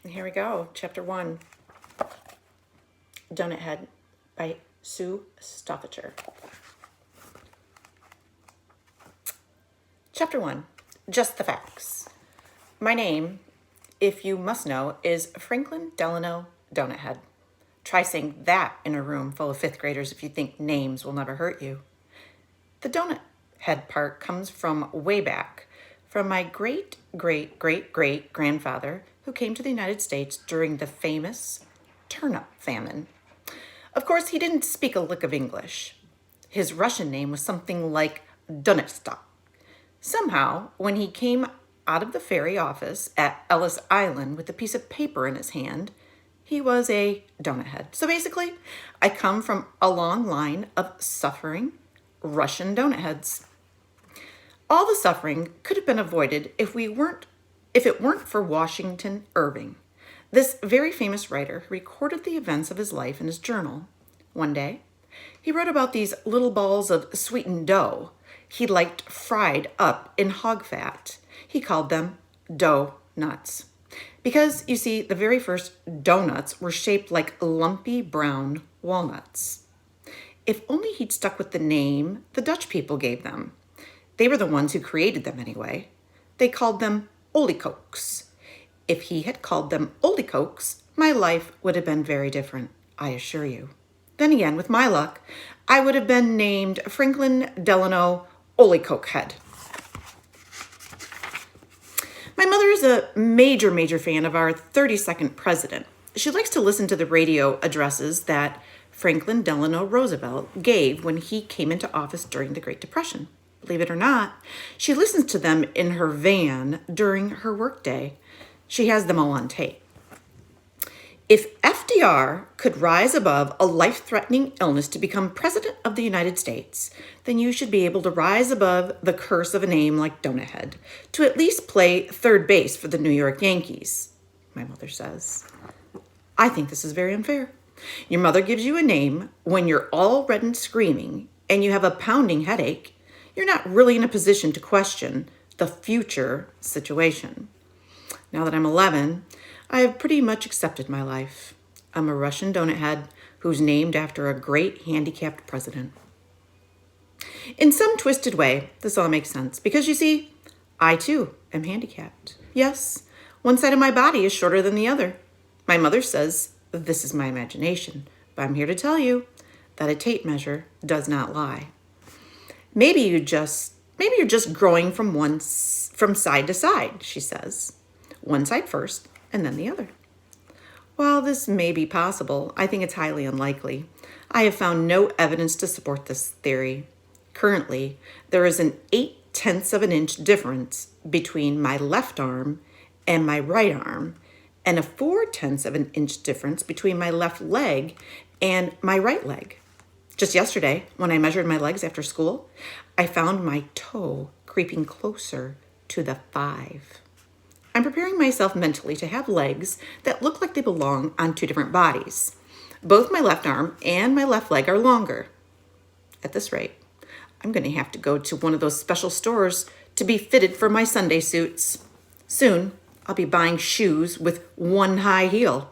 Here we go. Chapter 1. Donut Head by Sue Stoffacher. Chapter 1. Just the facts. My name, if you must know, is Franklin Delano Donut Head. Try saying that in a room full of fifth graders if you think names will never hurt you. The Donut Head part comes from way back, from my great-great-great-great-grandfather who came to the United States during the famous turnip famine. Of course, he didn't speak a lick of English. His Russian name was something like Donetsk. Somehow, when he came out of the ferry office at Ellis Island with a piece of paper in his hand, he was a donut head. So basically, I come from a long line of suffering Russian donut heads. All the suffering could have been avoided if it weren't for Washington Irving. This very famous writer recorded the events of his life in his journal. One day, he wrote about these little balls of sweetened dough he liked fried up in hog fat. He called them dough nuts. Because, you see, the very first doughnuts were shaped like lumpy brown walnuts. If only he'd stuck with the name the Dutch people gave them. They were the ones who created them anyway. They called them oliekoeks. If he had called them oliekoeks, my life would have been very different, I assure you. Then again, with my luck, I would have been named Franklin Delano Oliekoek Head. My mother is a major fan of our 32nd president. She likes to listen to the radio addresses that Franklin Delano Roosevelt gave when he came into office during the Great Depression. Believe it or not, she listens to them in her van during her workday. She has them all on tape. If FDR could rise above a life-threatening illness to become president of the United States, then you should be able to rise above the curse of a name like Donut Head to at least play third base for the New York Yankees, my mother says. I think this is very unfair. Your mother gives you a name when you're all red and screaming and you have a pounding headache. You're not really in a position to question the future situation. Now that I'm 11, I have pretty much accepted my life. I'm a Russian donut head who's named after a great handicapped president. In some twisted way, this all makes sense because, you see, I too am handicapped. Yes, one side of my body is shorter than the other. My mother says this is my imagination, but I'm here to tell you that a tape measure does not lie. Maybe you're just growing from side to side, she says. One side first, and then the other. While this may be possible, I think it's highly unlikely. I have found no evidence to support this theory. Currently, there is an 0.8 of an inch difference between my left arm and my right arm, and a 0.4 of an inch difference between my left leg and my right leg. Just yesterday, when I measured my legs after school, I found my toe creeping closer to the 5. I'm preparing myself mentally to have legs that look like they belong on two different bodies. Both my left arm and my left leg are longer. At this rate, I'm going to have to go to one of those special stores to be fitted for my Sunday suits. Soon, I'll be buying shoes with one high heel.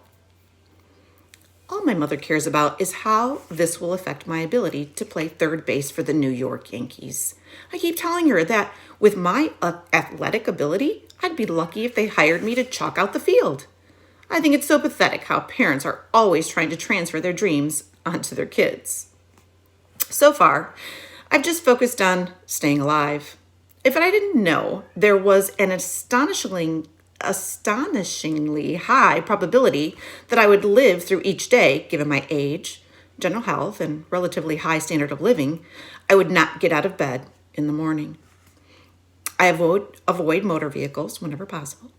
All my mother cares about is how this will affect my ability to play third base for the New York Yankees. I keep telling her that with my athletic ability, I'd be lucky if they hired me to chalk out the field. I think it's so pathetic how parents are always trying to transfer their dreams onto their kids. So far, I've just focused on staying alive. If I didn't know there was an astonishingly high probability that I would live through each day, given my age, general health, and relatively high standard of living, I would not get out of bed in the morning. I avoid motor vehicles whenever possible.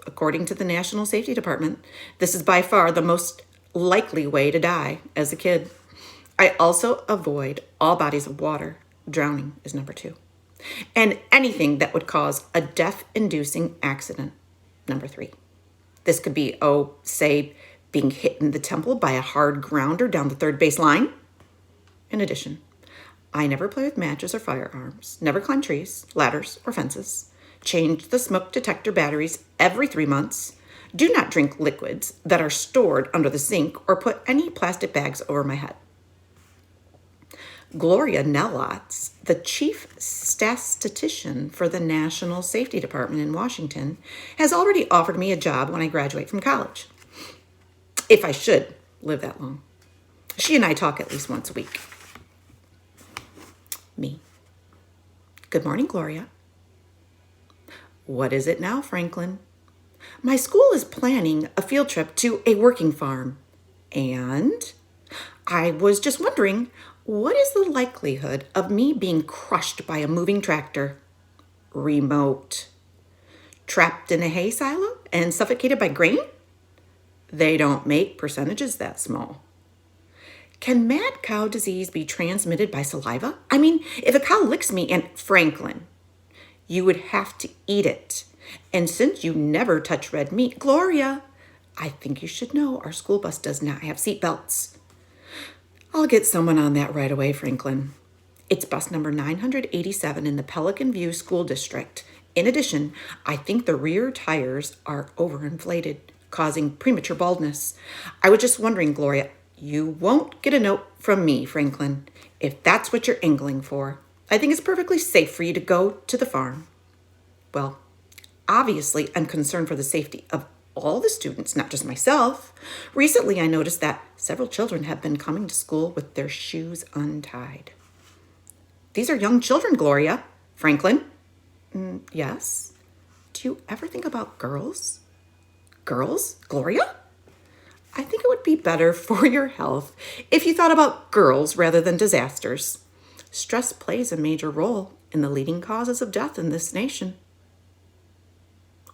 According to the National Safety Department, this is by far the most likely way to die as a kid. I also avoid all bodies of water. Drowning is number 2. And anything that would cause a death-inducing accident, number 3. This could be, say, being hit in the temple by a hard grounder down the third base line. In addition, I never play with matches or firearms, never climb trees, ladders, or fences, change the smoke detector batteries every 3 months, Do not drink liquids that are stored under the sink or put any plastic bags over my head. Gloria Nellots, the chief statistician for the National Safety Department in Washington, has already offered me a job when I graduate from college, if I should live that long. She and I talk at least once a week. Me. Good morning, Gloria. What is it now, Franklin? My school is planning a field trip to a working farm, and I was just wondering, what is the likelihood of me being crushed by a moving tractor? Remote. Trapped in a hay silo and suffocated by grain? They don't make percentages that small. Can mad cow disease be transmitted by saliva? I mean, if a cow licks me and Franklin, you would have to eat it. And since you never touch red meat, Gloria, I think you should know our school bus does not have seat belts. I'll get someone on that right away, Franklin. It's bus number 987 in the Pelican View School District. In addition, I think the rear tires are overinflated, causing premature baldness. I was just wondering, Gloria, you won't get a note from me, Franklin, if that's what you're angling for. I think it's perfectly safe for you to go to the farm. Well, obviously, I'm concerned for the safety of all the students, not just myself. Recently, I noticed that several children have been coming to school with their shoes untied. These are young children, Gloria. Franklin? Yes? Do you ever think about girls? Girls? Gloria? I think it would be better for your health if you thought about girls rather than disasters. Stress plays a major role in the leading causes of death in this nation.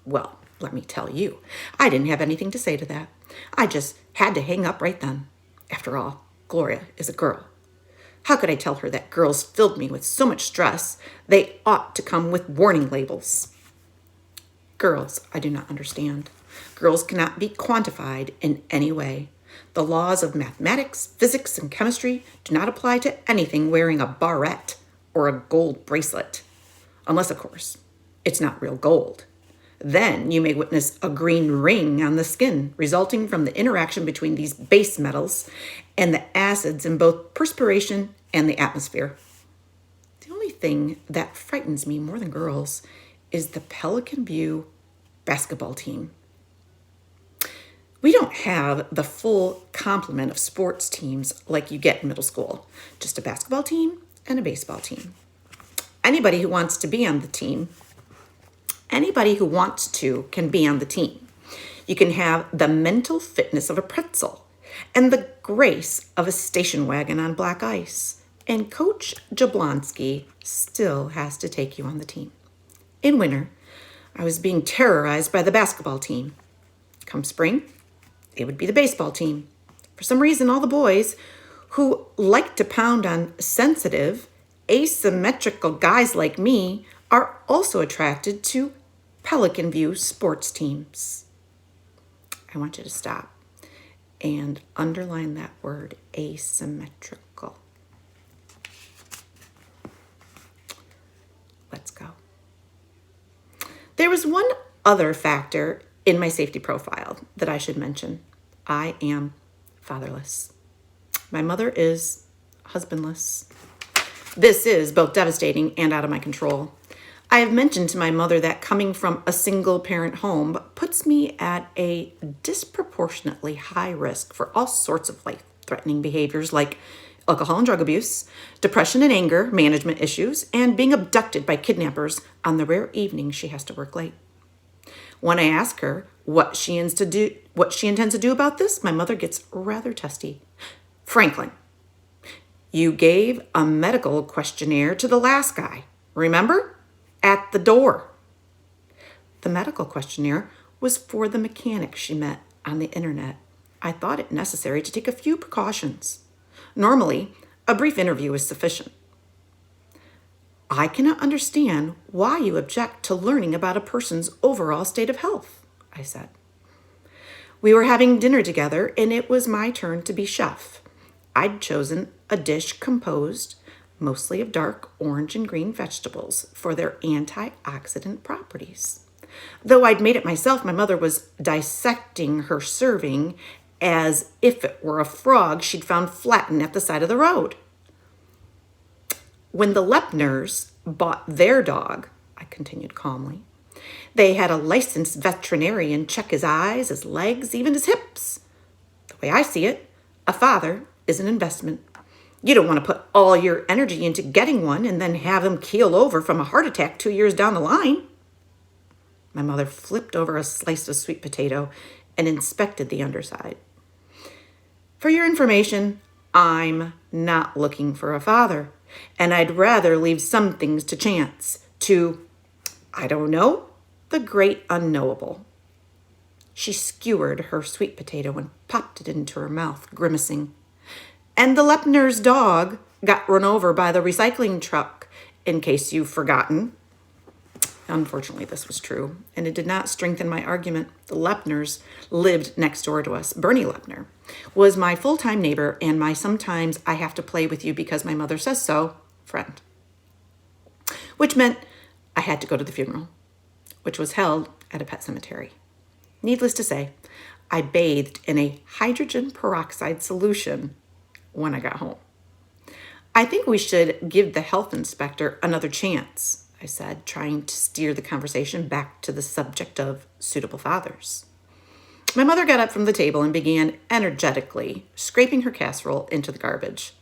Well, let me tell you, I didn't have anything to say to that. I just had to hang up right then. After all, Gloria is a girl. How could I tell her that girls filled me with so much stress they ought to come with warning labels? Girls, I do not understand. Girls cannot be quantified in any way. The laws of mathematics, physics, and chemistry do not apply to anything wearing a barrette or a gold bracelet. Unless, of course, it's not real gold. Then you may witness a green ring on the skin resulting from the interaction between these base metals and the acids in both perspiration and the atmosphere. The only thing that frightens me more than girls is the Pelican View basketball team. We don't have the full complement of sports teams like you get in middle school. Just a basketball team and a baseball team. Anybody who wants to be on the team can be on the team. You can have the mental fitness of a pretzel and the grace of a station wagon on black ice. And Coach Jablonski still has to take you on the team. In winter, I was being terrorized by the basketball team. Come spring, it would be the baseball team. For some reason, all the boys who like to pound on sensitive, asymmetrical guys like me are also attracted to Pelican View sports teams. I want you to stop and underline that word, asymmetrical. Let's go. There was one other factor in my safety profile that I should mention. I am fatherless. My mother is husbandless. This is both devastating and out of my control. I have mentioned to my mother that coming from a single-parent home puts me at a disproportionately high risk for all sorts of life-threatening behaviors like alcohol and drug abuse, depression and anger management issues, and being abducted by kidnappers on the rare evenings she has to work late. When I ask her what she intends to do about this, my mother gets rather testy. Franklin, you gave a medical questionnaire to the last guy, remember? At the door. The medical questionnaire was for the mechanic she met on the internet. I thought it necessary to take a few precautions. Normally, a brief interview is sufficient. I cannot understand why you object to learning about a person's overall state of health, I said. We were having dinner together, and it was my turn to be chef. I'd chosen a dish composed mostly of dark orange and green vegetables for their antioxidant properties. Though I'd made it myself, my mother was dissecting her serving as if it were a frog she'd found flattened at the side of the road. When the Lepners bought their dog, I continued calmly, they had a licensed veterinarian check his eyes, his legs, even his hips. The way I see it, a father is an investment. You don't want to put all your energy into getting one and then have him keel over from a heart attack 2 years down the line. My mother flipped over a slice of sweet potato and inspected the underside. For your information, I'm not looking for a father, and I'd rather leave some things to chance, to, I don't know, the great unknowable. She skewered her sweet potato and popped it into her mouth, grimacing. And the Lepner's dog got run over by the recycling truck, in case you've forgotten. Unfortunately, this was true, and it did not strengthen my argument. The Lepners lived next door to us. Bernie Lepner was my full-time neighbor and my sometimes I have to play with you because my mother says so friend, which meant I had to go to the funeral, which was held at a pet cemetery. Needless to say, I bathed in a hydrogen peroxide solution when I got home. I think we should give the health inspector another chance, I said, trying to steer the conversation back to the subject of suitable fathers. My mother got up from the table and began energetically scraping her casserole into the garbage.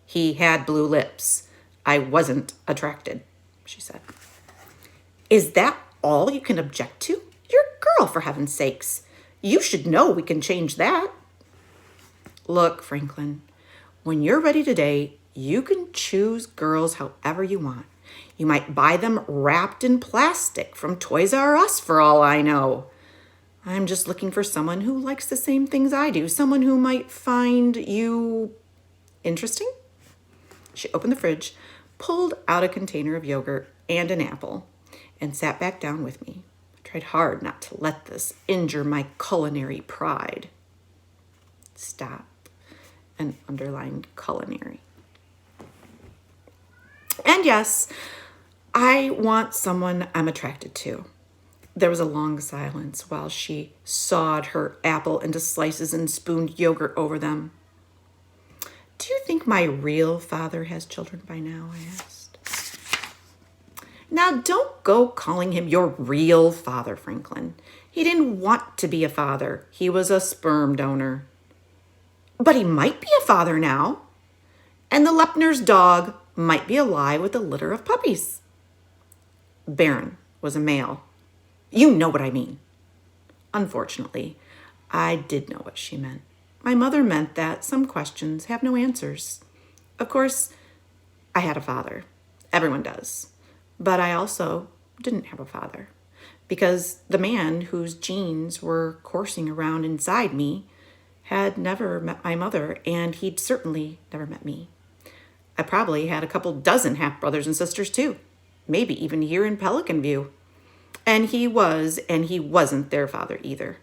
He had blue lips. I wasn't attracted, she said. Is that all you can object to? You're a girl, for heaven's sakes. You should know we can change that. Look, Franklin, when you're ready to date, you can choose girls however you want. You might buy them wrapped in plastic from Toys R Us for all I know. I'm just looking for someone who likes the same things I do, someone who might find you interesting. She opened the fridge, pulled out a container of yogurt and an apple, and sat back down with me. I tried hard not to let this injure my culinary pride. Stop and underline culinary. And yes, I want someone I'm attracted to. There was a long silence while she sawed her apple into slices and spooned yogurt over them. Do you think my real father has children by now? I asked. Now, don't go calling him your real father, Franklin. He didn't want to be a father. He was a sperm donor. But he might be a father now. And the Lepner's dog might be alive with a litter of puppies. Baron was a male. You know what I mean. Unfortunately, I did know what she meant. My mother meant that some questions have no answers. Of course, I had a father. Everyone does. But I also didn't have a father, because the man whose genes were coursing around inside me had never met my mother, and he'd certainly never met me. I probably had a couple dozen half-brothers and sisters too, maybe even here in Pelican View. And he wasn't their father either.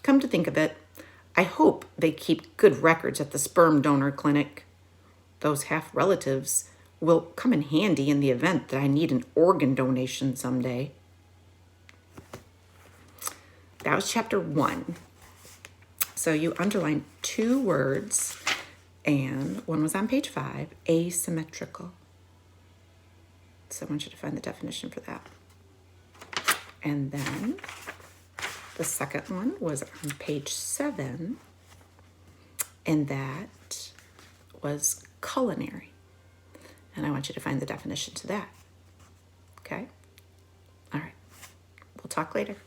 Come to think of it, I hope they keep good records at the sperm donor clinic. Those half-relatives will come in handy in the event that I need an organ donation someday. That was chapter 1. So you underlined 2 words, and one was on page 5, asymmetrical. So I want you to find the definition for that. And then the second one was on page 7, and that was culinary. And I want you to find the definition to that. Okay? All right. We'll talk later.